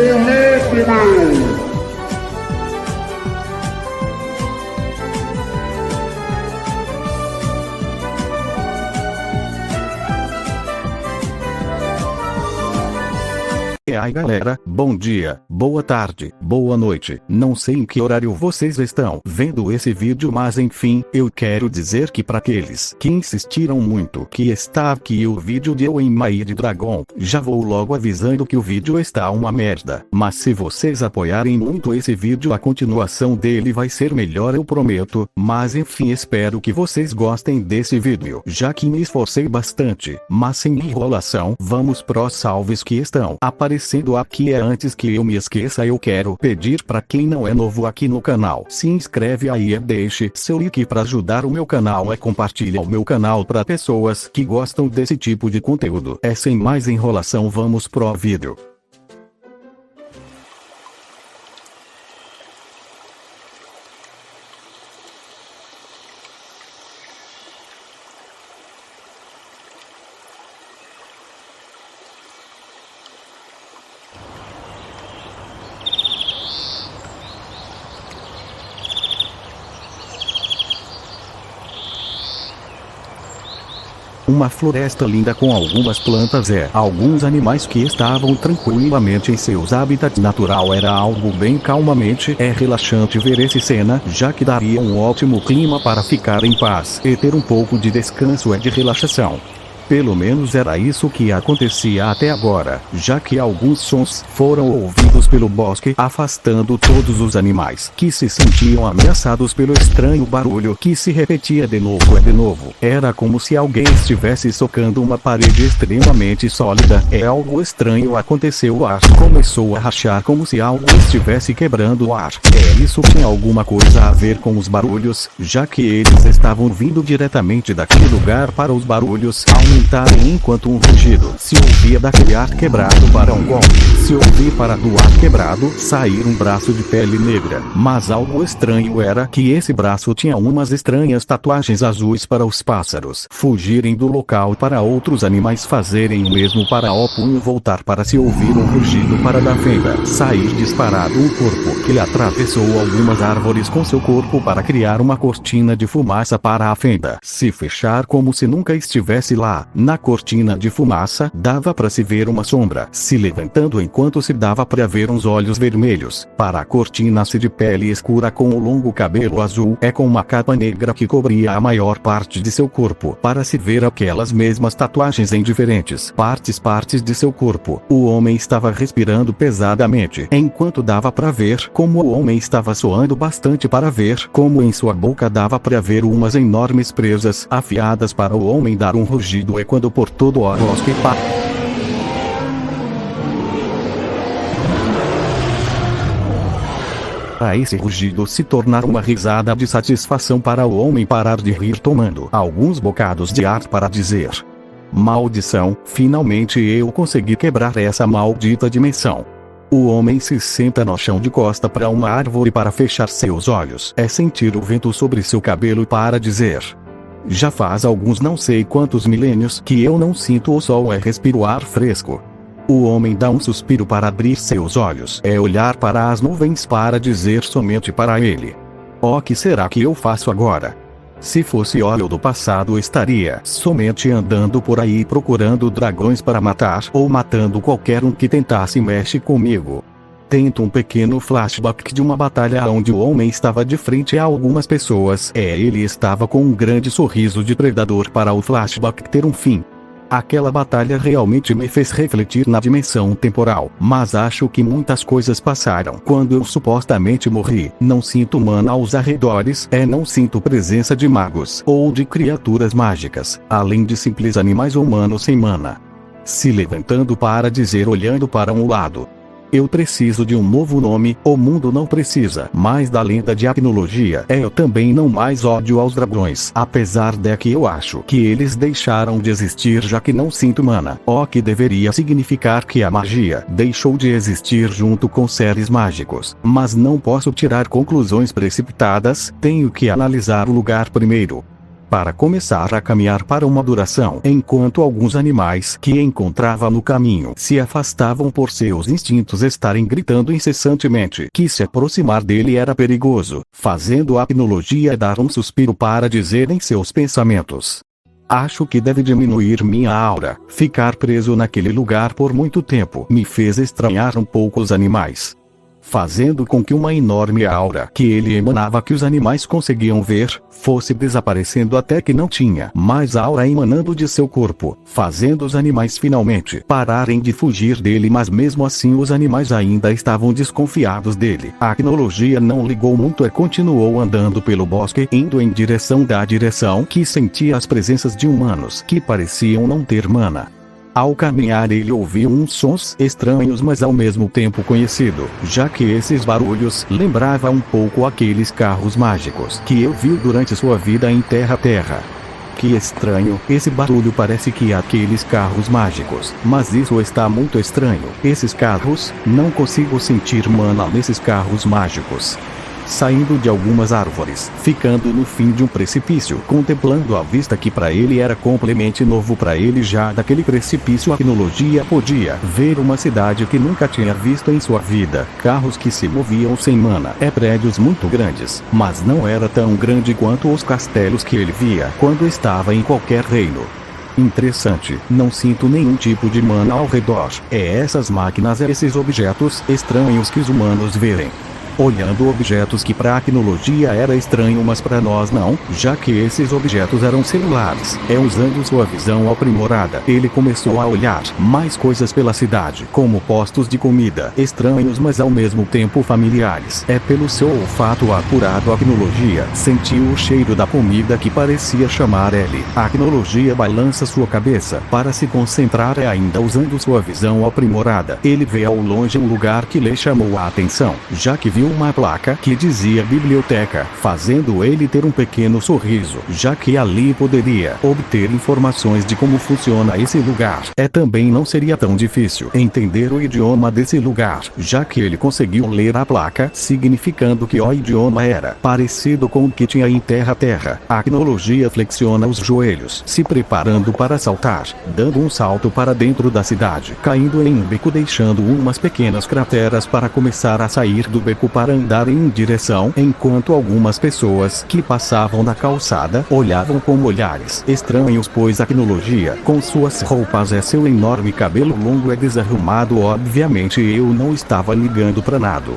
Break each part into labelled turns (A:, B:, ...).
A: Monótono!
B: E aí galera, bom dia, boa tarde, boa noite, não sei em que horário vocês estão vendo esse vídeo, mas enfim, eu quero dizer que para aqueles que insistiram muito que está aqui o vídeo de Oenmaí de Dragon, já vou logo avisando que o vídeo está uma merda, mas se vocês apoiarem muito esse vídeo a continuação dele vai ser melhor, eu prometo, mas enfim, espero que vocês gostem desse vídeo, já que me esforcei bastante, mas sem enrolação, vamos pros salves que estão aparecendo aqui. Antes que eu me esqueça, eu quero pedir para quem não é novo aqui no canal, se inscreve aí e deixe seu like para ajudar o meu canal, compartilha o meu canal para pessoas que gostam desse tipo de conteúdo. Sem mais enrolação, vamos pro vídeo. Uma floresta linda com algumas plantas e alguns animais que estavam tranquilamente em seus habitats natural. Era algo bem calmamente relaxante ver essa cena, já que daria um ótimo clima para ficar em paz e ter um pouco de descanso e de relaxação. Pelo menos era isso que acontecia até agora, já que alguns sons foram ouvidos pelo bosque, afastando todos os animais que se sentiam ameaçados pelo estranho barulho que se repetia de novo e de novo. Era como se alguém estivesse socando uma parede extremamente sólida. Algo estranho aconteceu, o ar começou a rachar como se algo estivesse quebrando o ar. Isso tinha alguma coisa a ver com os barulhos, já que eles estavam vindo diretamente daquele lugar. Para os barulhos aumentarem enquanto um rugido se ouvia daquele ar quebrado para um golpe se ouvir para do ar quebrado sair um braço de pele negra. Mas algo estranho era que esse braço tinha umas estranhas tatuagens azuis para os pássaros fugirem do local, para outros animais fazerem o mesmo, para o punho voltar para se ouvir um rugido, para da fenda sair disparado um corpo que lhe atravessou algumas árvores com seu corpo para criar uma cortina de fumaça para a fenda se fechar como se nunca estivesse lá. Na cortina de fumaça dava para se ver uma sombra se levantando, enquanto se dava para ver uns olhos vermelhos. Para a cortina-se de pele escura com o longo cabelo azul com uma capa negra que cobria a maior parte de seu corpo, para se ver aquelas mesmas tatuagens em diferentes partes de seu corpo. O homem estava respirando pesadamente, enquanto dava para ver como o homem estava suando bastante, para ver como em sua boca dava para ver umas enormes presas afiadas, para o homem dar um rugido quando por todo o bosque a esse rugido se tornar uma risada de satisfação, para o homem parar de rir, tomando alguns bocados de ar para dizer: maldição, finalmente eu consegui quebrar essa maldita dimensão. O homem se senta no chão de costa para uma árvore para fechar seus olhos sentir o vento sobre seu cabelo, para dizer: já faz alguns não sei quantos milênios que eu não sinto o sol respiro ar fresco. O homem dá um suspiro para abrir seus olhos olhar para as nuvens, para dizer somente para ele: o que será que eu faço agora? Se fosse óleo do passado, estaria somente andando por aí procurando dragões para matar, ou matando qualquer um que tentasse mexer comigo. Tenta um pequeno flashback de uma batalha onde o homem estava de frente a algumas pessoas. Ele estava com um grande sorriso de predador para o flashback ter um fim. Aquela batalha realmente me fez refletir na dimensão temporal, mas acho que muitas coisas passaram. Quando eu supostamente morri, não sinto mana aos arredores, não sinto presença de magos ou de criaturas mágicas, além de simples animais humanos sem mana. Se levantando para dizer, olhando para um lado: eu preciso de um novo nome. O mundo não precisa mais da lenda de Acnologia. Eu também não mais ódio aos dragões, apesar de que eu acho que eles deixaram de existir, já que não sinto mana. O que deveria significar que a magia deixou de existir junto com seres mágicos. Mas não posso tirar conclusões precipitadas, tenho que analisar o lugar primeiro. para começar a caminhar para uma duração, enquanto alguns animais que encontrava no caminho se afastavam por seus instintos estarem gritando incessantemente que se aproximar dele era perigoso, fazendo a Acnologia dar um suspiro para dizer em seus pensamentos: acho que deve diminuir minha aura. Ficar preso naquele lugar por muito tempo me fez estranhar um pouco os animais, fazendo com que uma enorme aura que ele emanava, que os animais conseguiam ver, fosse desaparecendo até que não tinha mais aura emanando de seu corpo, fazendo os animais finalmente pararem de fugir dele. Mas mesmo assim os animais ainda estavam desconfiados dele. A Acnologia não ligou muito e continuou andando pelo bosque, indo em direção que sentia as presenças de humanos que pareciam não ter mana. Ao caminhar ele ouviu uns sons estranhos, mas ao mesmo tempo conhecido, já que esses barulhos lembravam um pouco aqueles carros mágicos que eu vi durante sua vida em Terra. Que estranho, esse barulho parece que é aqueles carros mágicos, mas isso está muito estranho. Esses carros, não consigo sentir mana nesses carros mágicos. Saindo de algumas árvores, ficando no fim de um precipício, contemplando a vista que para ele era completamente novo para ele. Já daquele precipício a Acnologia podia ver uma cidade que nunca tinha visto em sua vida, carros que se moviam sem mana, prédios muito grandes, mas não era tão grande quanto os castelos que ele via quando estava em qualquer reino. Interessante, não sinto nenhum tipo de mana ao redor. Essas máquinas, esses objetos estranhos que os humanos verem. Olhando objetos que para a Acnologia era estranho, mas para nós não, já que esses objetos eram celulares. Usando sua visão aprimorada, ele começou a olhar mais coisas pela cidade, como postos de comida, estranhos mas ao mesmo tempo familiares. Pelo seu olfato apurado, a Acnologia sentiu o cheiro da comida que parecia chamar ele. A Acnologia balança sua cabeça para se concentrar e ainda usando sua visão aprimorada, ele vê ao longe um lugar que lhe chamou a atenção, já que viu uma placa que dizia biblioteca, fazendo ele ter um pequeno sorriso, já que ali poderia obter informações de como funciona esse lugar. Também não seria tão difícil entender o idioma desse lugar, já que ele conseguiu ler a placa, significando que o idioma era parecido com o que tinha em Terra. A Acnologia flexiona os joelhos, se preparando para saltar, dando um salto para dentro da cidade, caindo em um beco, deixando umas pequenas crateras para começar a sair do beco para andar em direção, enquanto algumas pessoas que passavam da calçada olhavam com olhares estranhos, pois a Acnologia, com suas roupas e seu enorme cabelo longo desarrumado, obviamente eu não estava ligando para nada.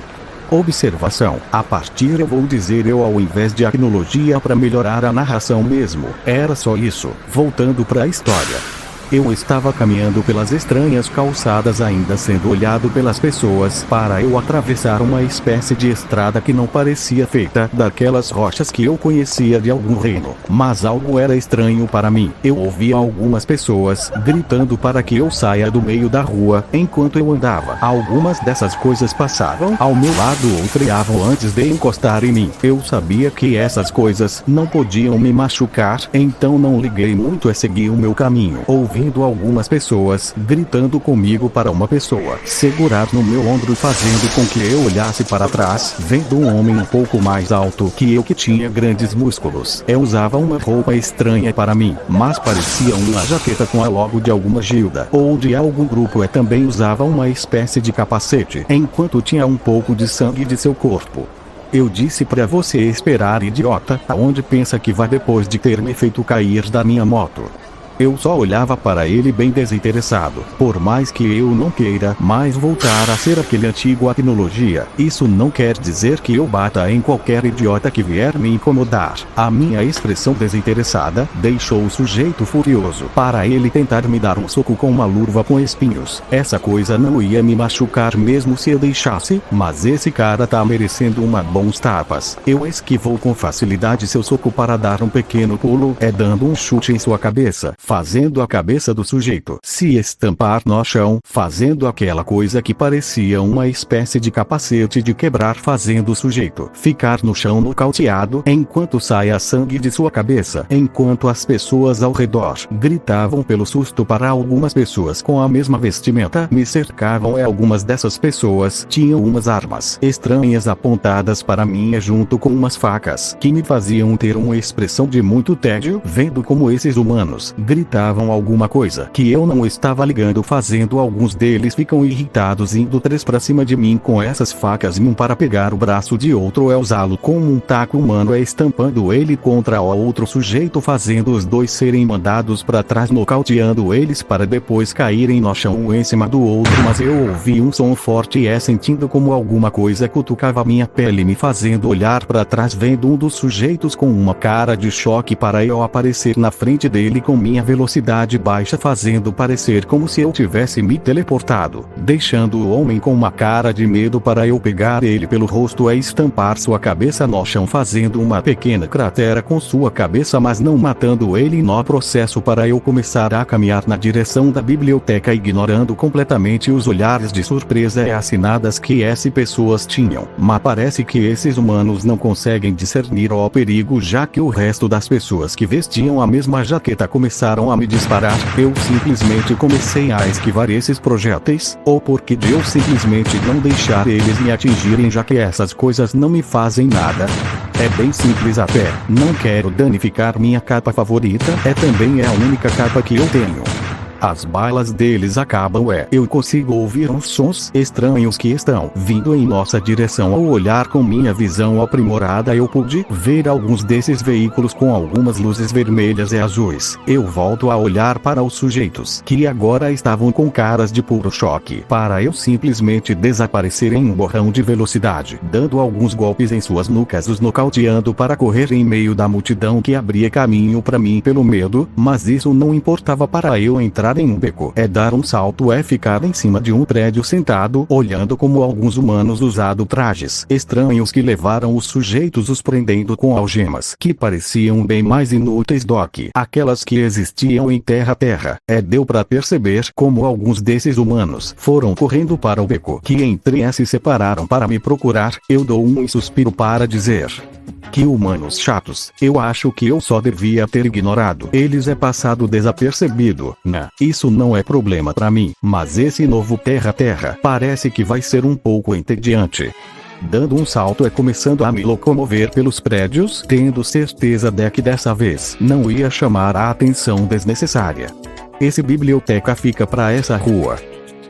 B: Observação: a partir eu vou dizer eu ao invés de Acnologia para melhorar a narração mesmo. Era só isso. Voltando para a história. Eu estava caminhando pelas estranhas calçadas, ainda sendo olhado pelas pessoas, para eu atravessar uma espécie de estrada que não parecia feita daquelas rochas que eu conhecia de algum reino. Mas algo era estranho para mim. Eu ouvia algumas pessoas gritando para que eu saia do meio da rua enquanto eu andava. Algumas dessas coisas passavam ao meu lado ou freavam antes de encostar em mim. Eu sabia que essas coisas não podiam me machucar, então não liguei muito e segui o meu caminho. Ouvindo algumas pessoas gritando comigo para uma pessoa segurar no meu ombro, fazendo com que eu olhasse para trás, vendo um homem um pouco mais alto que eu, que tinha grandes músculos. Usava uma roupa estranha para mim, mas parecia uma jaqueta com a logo de alguma gilda ou de algum grupo, e também usava uma espécie de capacete, enquanto tinha um pouco de sangue de seu corpo. Eu disse para você esperar, idiota. Aonde pensa que vai depois de ter me feito cair da minha moto? Eu só olhava para ele bem desinteressado. Por mais que eu não queira mais voltar a ser aquele antigo Acnologia, isso não quer dizer que eu bata em qualquer idiota que vier me incomodar. A minha expressão desinteressada deixou o sujeito furioso para ele tentar me dar um soco com uma luva com espinhos. Essa coisa não ia me machucar mesmo se eu deixasse, mas esse cara tá merecendo uma bons tapas. Eu esquivou com facilidade seu soco para dar um pequeno pulo, dando um chute em sua cabeça, fazendo a cabeça do sujeito se estampar no chão, fazendo aquela coisa que parecia uma espécie de capacete de quebrar, fazendo o sujeito ficar no chão nocauteado enquanto saia sangue de sua cabeça, enquanto as pessoas ao redor gritavam pelo susto. Para algumas pessoas com a mesma vestimenta me cercavam, e algumas dessas pessoas tinham umas armas estranhas apontadas para mim, junto com umas facas que me faziam ter uma expressão de muito tédio, vendo como esses humanos gritavam alguma coisa que eu não estava ligando, fazendo alguns deles ficam irritados, indo três para cima de mim com essas facas, um para pegar o braço de outro e usá-lo como um taco humano, estampando ele contra o outro sujeito, fazendo os dois serem mandados para trás, nocauteando eles para depois caírem no chão um em cima do outro. Mas eu ouvi um som forte e sentindo como alguma coisa cutucava minha pele, me fazendo olhar para trás, vendo um dos sujeitos com uma cara de choque para eu aparecer na frente dele com minha velocidade baixa, fazendo parecer como se eu tivesse me teleportado, deixando o homem com uma cara de medo para eu pegar ele pelo rosto e estampar sua cabeça no chão, fazendo uma pequena cratera com sua cabeça, mas não matando ele no processo, para eu começar a caminhar na direção da biblioteca, ignorando completamente os olhares de surpresa e assinadas que essas pessoas tinham. Mas parece que esses humanos não conseguem discernir o perigo, já que o resto das pessoas que vestiam a mesma jaqueta começaram a me disparar. Eu simplesmente comecei a esquivar esses projéteis, ou porque de eu simplesmente não deixar eles me atingirem, já que essas coisas não me fazem nada. É bem simples até. Não quero danificar minha capa favorita, também é a única capa que eu tenho. As balas deles acabam e eu consigo ouvir uns sons estranhos que estão vindo em nossa direção. Ao olhar com minha visão aprimorada, eu pude ver alguns desses veículos com algumas luzes vermelhas e azuis. Eu volto a olhar para os sujeitos, que agora estavam com caras de puro choque, para eu simplesmente desaparecer em um borrão de velocidade, dando alguns golpes em suas nucas, os nocauteando para correr em meio da multidão que abria caminho para mim pelo medo. Mas isso não importava para eu entrar em um beco, dar um salto, ficar em cima de um prédio sentado, olhando como alguns humanos usando trajes estranhos que levaram os sujeitos, os prendendo com algemas que pareciam bem mais inúteis do que aquelas que existiam em terra. Deu para perceber como alguns desses humanos foram correndo para o beco, que entre se separaram para me procurar. Eu dou um suspiro para dizer: que humanos chatos, eu acho que eu só devia ter ignorado eles, passado desapercebido. Isso não é problema pra mim, mas esse novo terra parece que vai ser um pouco entediante. Dando um salto começando a me locomover pelos prédios, tendo certeza de que dessa vez não ia chamar a atenção desnecessária. Esse biblioteca fica pra essa rua.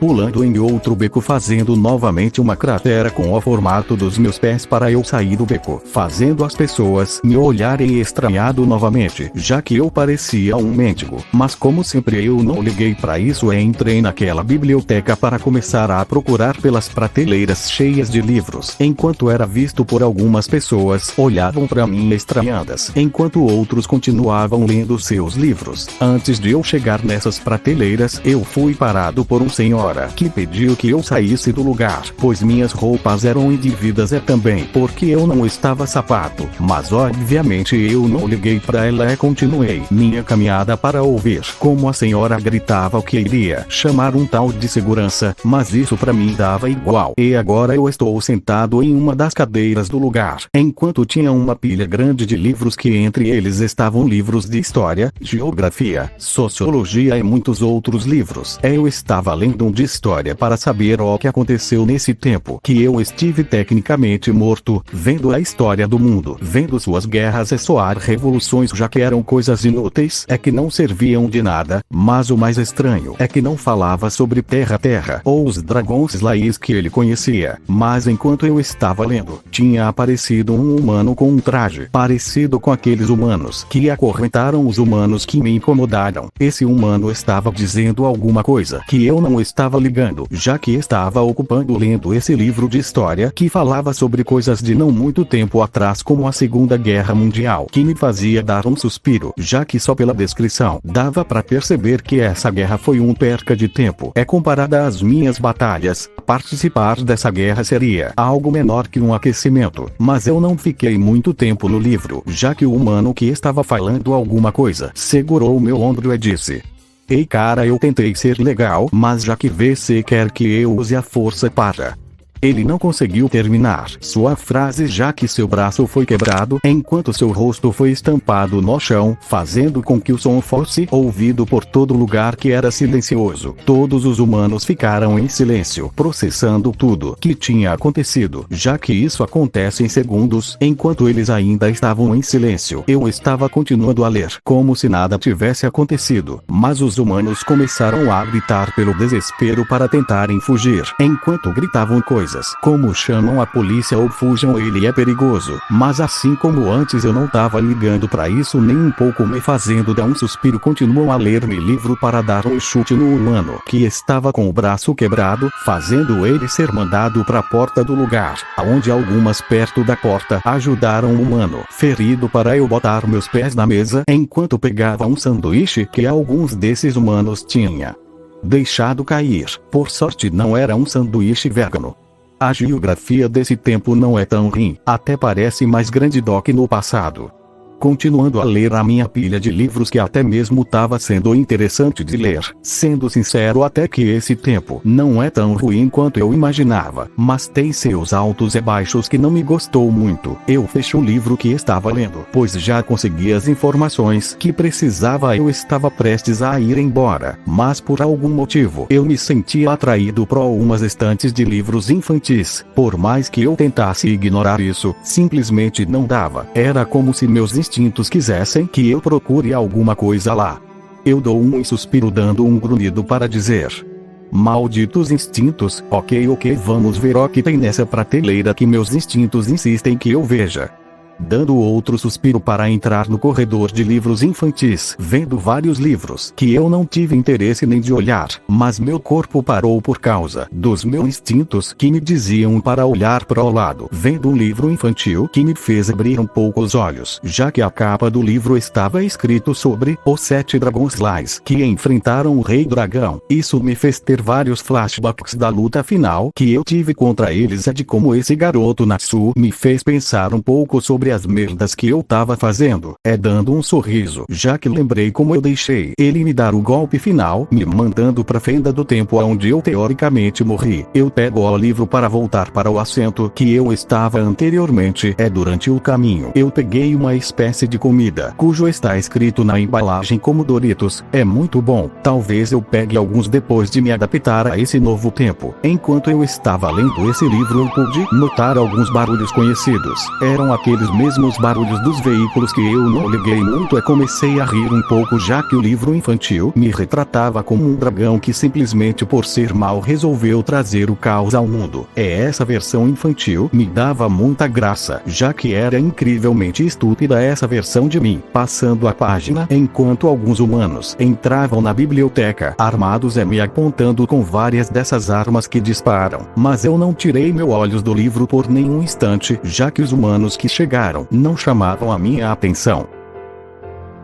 B: Pulando em outro beco, fazendo novamente uma cratera com o formato dos meus pés para eu sair do beco, fazendo as pessoas me olharem estranhado novamente, já que eu parecia um mendigo. Mas como sempre eu não liguei para isso e entrei naquela biblioteca para começar a procurar pelas prateleiras cheias de livros, enquanto era visto por algumas pessoas olhavam para mim estranhadas, enquanto outros continuavam lendo seus livros. Antes de eu chegar nessas prateleiras, eu fui parado por um senhor que pediu que eu saísse do lugar, pois minhas roupas eram indevidas também, porque eu não estava sapato. Mas obviamente eu não liguei para ela e continuei minha caminhada para ouvir como a senhora gritava que iria chamar um tal de segurança, mas isso para mim dava igual. E agora eu estou sentado em uma das cadeiras do lugar, enquanto tinha uma pilha grande de livros, que entre eles estavam livros de história, geografia, sociologia e muitos outros livros. Eu estava lendo um de história para saber o que aconteceu nesse tempo que eu estive tecnicamente morto, vendo a história do mundo, vendo suas guerras e suas revoluções, já que eram coisas inúteis, que não serviam de nada. Mas o mais estranho é que não falava sobre terra ou os dragões slays que ele conhecia. Mas enquanto eu estava lendo, tinha aparecido um humano com um traje parecido com aqueles humanos que acorrentaram os humanos que me incomodaram. Esse humano estava dizendo alguma coisa que eu não estava estava ligando, já que estava ocupando lendo esse livro de história que falava sobre coisas de não muito tempo atrás, como a Segunda Guerra Mundial, que me fazia dar um suspiro, já que só pela descrição dava para perceber que essa guerra foi perca de tempo. É comparada às minhas batalhas, participar dessa guerra seria algo menor que um aquecimento. Mas eu não fiquei muito tempo no livro, já que o humano que estava falando alguma coisa segurou o meu ombro e disse: "Ei cara, eu tentei ser legal, mas já que você quer que eu use a força para..." Ele não conseguiu terminar sua frase, já que seu braço foi quebrado, enquanto seu rosto foi estampado no chão, fazendo com que o som fosse ouvido por todo lugar, que era silencioso. Todos os humanos ficaram em silêncio, processando tudo que tinha acontecido, já que isso acontece em segundos. Enquanto eles ainda estavam em silêncio, eu estava continuando a ler, como se nada tivesse acontecido. Mas os humanos começaram a gritar pelo desespero para tentarem fugir, enquanto gritavam coisas como chamam a polícia ou fujam, ele é perigoso. Mas assim como antes eu não tava ligando pra isso nem um pouco, me fazendo dar um suspiro. Continuou a ler meu livro para dar um chute no humano que estava com o braço quebrado, fazendo ele ser mandado pra porta do lugar, aonde algumas perto da porta ajudaram o humano ferido para eu botar meus pés na mesa, enquanto pegava um sanduíche que alguns desses humanos tinha deixado cair. Por sorte não era um sanduíche vegano. A geografia desse tempo não é tão ruim, até parece mais grande do que no passado. Continuando a ler a minha pilha de livros, que até mesmo estava sendo interessante de ler. Sendo sincero, até que esse tempo não é tão ruim quanto eu imaginava, mas tem seus altos e baixos que não me gostou muito. Eu fechei o livro que estava lendo, pois já consegui as informações que precisava. Eu estava prestes a ir embora, mas por algum motivo eu me sentia atraído por umas estantes de livros infantis. Por mais que eu tentasse ignorar isso, simplesmente não dava. Era como se meus instintos quisessem que eu procure alguma coisa lá. Eu dou um suspiro, dando um grunhido para dizer: "Malditos instintos, ok, vamos ver o que tem nessa prateleira que meus instintos insistem que eu veja." Dando outro suspiro para entrar no corredor de livros infantis, vendo vários livros que eu não tive interesse nem de olhar, mas meu corpo parou por causa dos meus instintos que me diziam para olhar para o lado, vendo um livro infantil que me fez abrir um pouco os olhos, já que a capa do livro estava escrito sobre os 7 Dragonflies que enfrentaram o Rei Dragão. Isso me fez ter vários flashbacks da luta final que eu tive contra eles, e de como esse garoto Natsu me fez pensar um pouco sobre as merdas que eu tava fazendo. Dando um sorriso, já que lembrei como eu deixei ele me dar o golpe final, me mandando pra fenda do tempo onde eu teoricamente morri. Eu pego o livro para voltar para o assento que eu estava anteriormente. Durante o caminho eu peguei uma espécie de comida, cujo está escrito na embalagem como Doritos. É muito bom. Talvez eu pegue alguns depois de me adaptar a esse novo tempo. Enquanto eu estava lendo esse livro, eu pude notar alguns barulhos conhecidos. Eram aqueles mesmos barulhos dos veículos que eu não liguei muito, e comecei a rir um pouco, já que o livro infantil me retratava como um dragão que simplesmente por ser mau resolveu trazer o caos ao mundo. Essa versão infantil me dava muita graça, já que era incrivelmente estúpida essa versão de mim. Passando a página, enquanto alguns humanos entravam na biblioteca armados e me apontando com várias dessas armas que disparam, mas eu não tirei meus olhos do livro por nenhum instante, já que os humanos que chegaram não chamavam a minha atenção.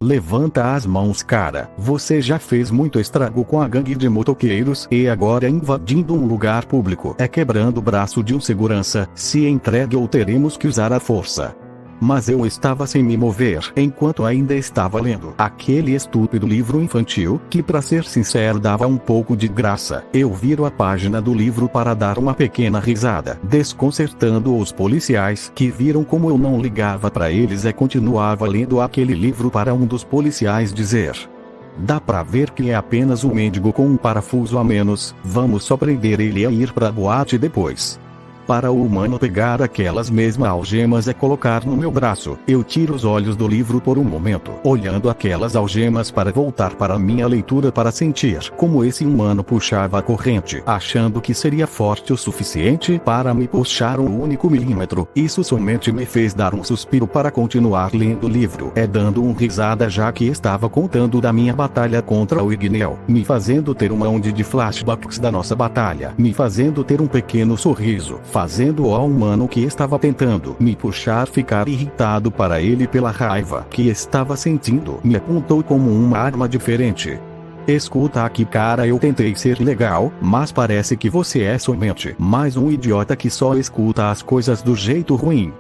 B: Levanta as mãos, cara. Você já fez muito estrago com a gangue de motoqueiros e agora invadindo um lugar público, quebrando o braço de um segurança. Se entregue ou teremos que usar a força. Mas eu estava sem me mover, enquanto ainda estava lendo aquele estúpido livro infantil, que pra ser sincero dava um pouco de graça. Eu viro a página do livro para dar uma pequena risada, desconcertando os policiais, que viram como eu não ligava pra eles e continuava lendo aquele livro, para um dos policiais dizer: "Dá pra ver que é apenas um mendigo com um parafuso a menos, vamos só prender ele e ir pra boate depois." para o humano pegar aquelas mesmas algemas e colocar no meu braço. Eu tiro os olhos do livro por um momento, olhando aquelas algemas para voltar para minha leitura para sentir como esse humano puxava a corrente, achando que seria forte o suficiente para me puxar um único milímetro. Isso somente me fez dar um suspiro para continuar lendo o livro, dando uma risada já que estava contando da minha batalha contra o Igneo, me fazendo ter uma onda de flashbacks da nossa batalha, me fazendo ter um pequeno sorriso, fazendo ao humano que estava tentando me puxar ficar irritado para ele pela raiva que estava sentindo, me apontou como uma arma diferente. Escuta aqui, cara, eu tentei ser legal, mas parece que você é somente mais um idiota que só escuta as coisas do jeito ruim.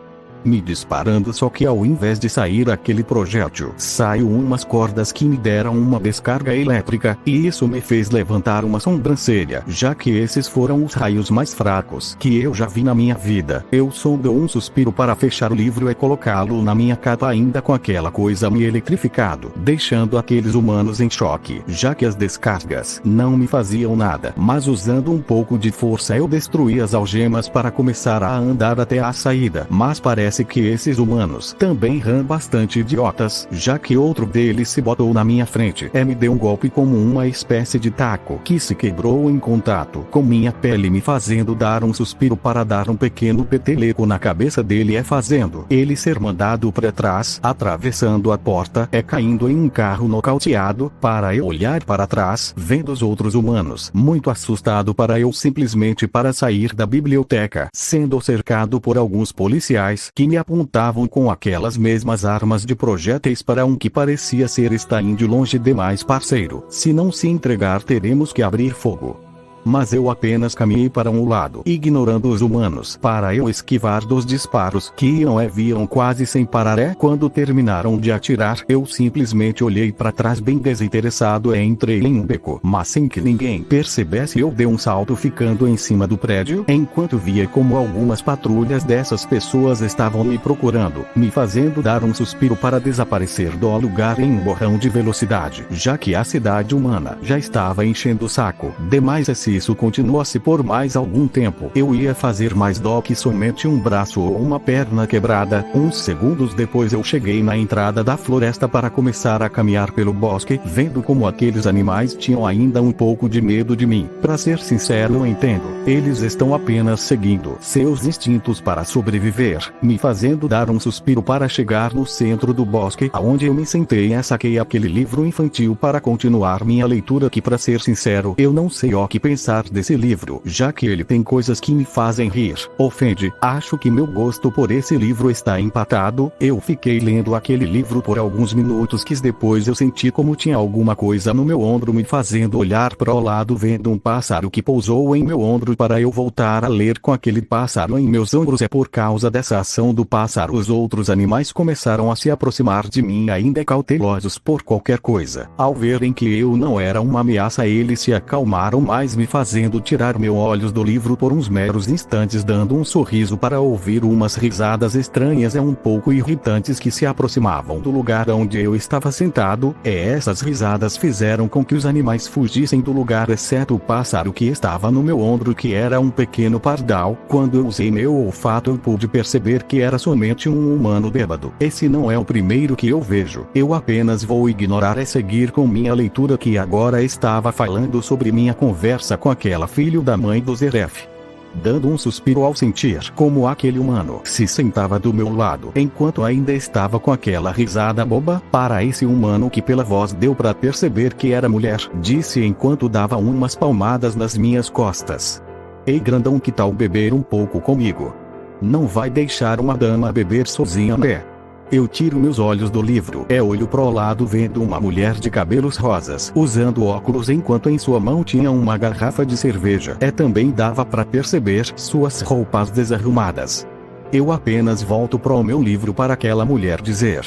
B: Me disparando, só que ao invés de sair aquele projétil, saiu umas cordas que me deram uma descarga elétrica, e isso me fez levantar uma sobrancelha, já que esses foram os raios mais fracos que eu já vi na minha vida. Eu solto um suspiro para fechar o livro e colocá-lo na minha capa ainda com aquela coisa me eletrificado, deixando aqueles humanos em choque, já que as descargas não me faziam nada, mas usando um pouco de força eu destruí as algemas para começar a andar até a saída, mas parece que esses humanos também eram bastante idiotas, já que outro deles se botou na minha frente e me deu um golpe como uma espécie de taco que se quebrou em contato com minha pele, me fazendo dar um suspiro para dar um pequeno peteleco na cabeça dele e fazendo ele ser mandado para trás, atravessando a porta e caindo em um carro nocauteado, para eu olhar para trás, vendo os outros humanos, muito assustado para eu simplesmente para sair da biblioteca, sendo cercado por alguns policiais que me apontavam com aquelas mesmas armas de projéteis para um que parecia ser está indo longe demais, parceiro. Se não se entregar teremos que abrir fogo. Mas eu apenas caminhei para um lado, ignorando os humanos, para eu esquivar dos disparos que iam e vinham quase sem parar. Quando terminaram de atirar, eu simplesmente olhei para trás bem desinteressado e entrei em um beco, mas sem que ninguém percebesse eu dei um salto ficando em cima do prédio, enquanto via como algumas patrulhas dessas pessoas estavam me procurando, me fazendo dar um suspiro para desaparecer do lugar em um borrão de velocidade, já que a cidade humana já estava enchendo o saco demais. Se isso continuasse por mais algum tempo, eu ia fazer mais do que somente um braço ou uma perna quebrada. Uns segundos depois eu cheguei na entrada da floresta para começar a caminhar pelo bosque, vendo como aqueles animais tinham ainda um pouco de medo de mim. Pra ser sincero, eu entendo, eles estão apenas seguindo seus instintos para sobreviver, me fazendo dar um suspiro para chegar no centro do bosque, aonde eu me sentei e saquei aquele livro infantil para continuar minha leitura, que pra ser sincero, eu não sei o que pensar desse livro, já que ele tem coisas que me fazem rir, ofende. Acho que meu gosto por esse livro está empatado. Eu fiquei lendo aquele livro por alguns minutos, que depois eu senti como tinha alguma coisa no meu ombro me fazendo olhar para o lado, vendo um pássaro que pousou em meu ombro para eu voltar a ler com aquele pássaro em meus ombros. É por causa dessa ação do pássaro os outros animais começaram a se aproximar de mim, ainda cautelosos por qualquer coisa. Ao verem que eu não era uma ameaça, eles se acalmaram mais, me fazendo tirar meus olhos do livro por uns meros instantes, dando um sorriso para ouvir umas risadas estranhas e um pouco irritantes que se aproximavam do lugar onde eu estava sentado, e essas risadas fizeram com que os animais fugissem do lugar, exceto o pássaro que estava no meu ombro, que era um pequeno pardal. Quando eu usei meu olfato eu pude perceber que era somente um humano bêbado. Esse não é o primeiro que eu vejo. Eu apenas vou ignorar e seguir com minha leitura, que agora estava falando sobre minha conversa com aquela filho da mãe do Zeref. Dando um suspiro ao sentir como aquele humano se sentava do meu lado, enquanto ainda estava com aquela risada boba, para esse humano que pela voz deu para perceber que era mulher, disse enquanto dava umas palmadas nas minhas costas: "Ei grandão, que tal beber um pouco comigo? Não vai deixar uma dama beber sozinha, né?" Eu tiro meus olhos do livro e olho pro lado, vendo uma mulher de cabelos rosas, usando óculos, enquanto em sua mão tinha uma garrafa de cerveja, e também dava para perceber suas roupas desarrumadas. Eu apenas volto pro meu livro para aquela mulher dizer: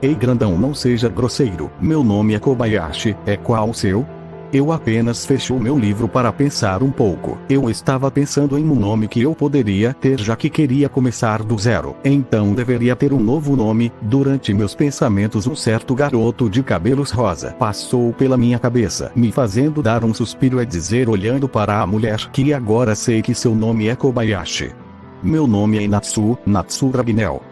B: "Ei grandão, não seja grosseiro, meu nome é Kobayashi, é qual o seu?" Eu apenas fecho o meu livro para pensar um pouco. Eu estava pensando em um nome que eu poderia ter, já que queria começar do zero. Então deveria ter um novo nome. Durante meus pensamentos, um certo garoto de cabelos rosa passou pela minha cabeça, me fazendo dar um suspiro e dizer, olhando para a mulher, que agora sei que seu nome é Kobayashi. Meu nome é Natsu Dragnel.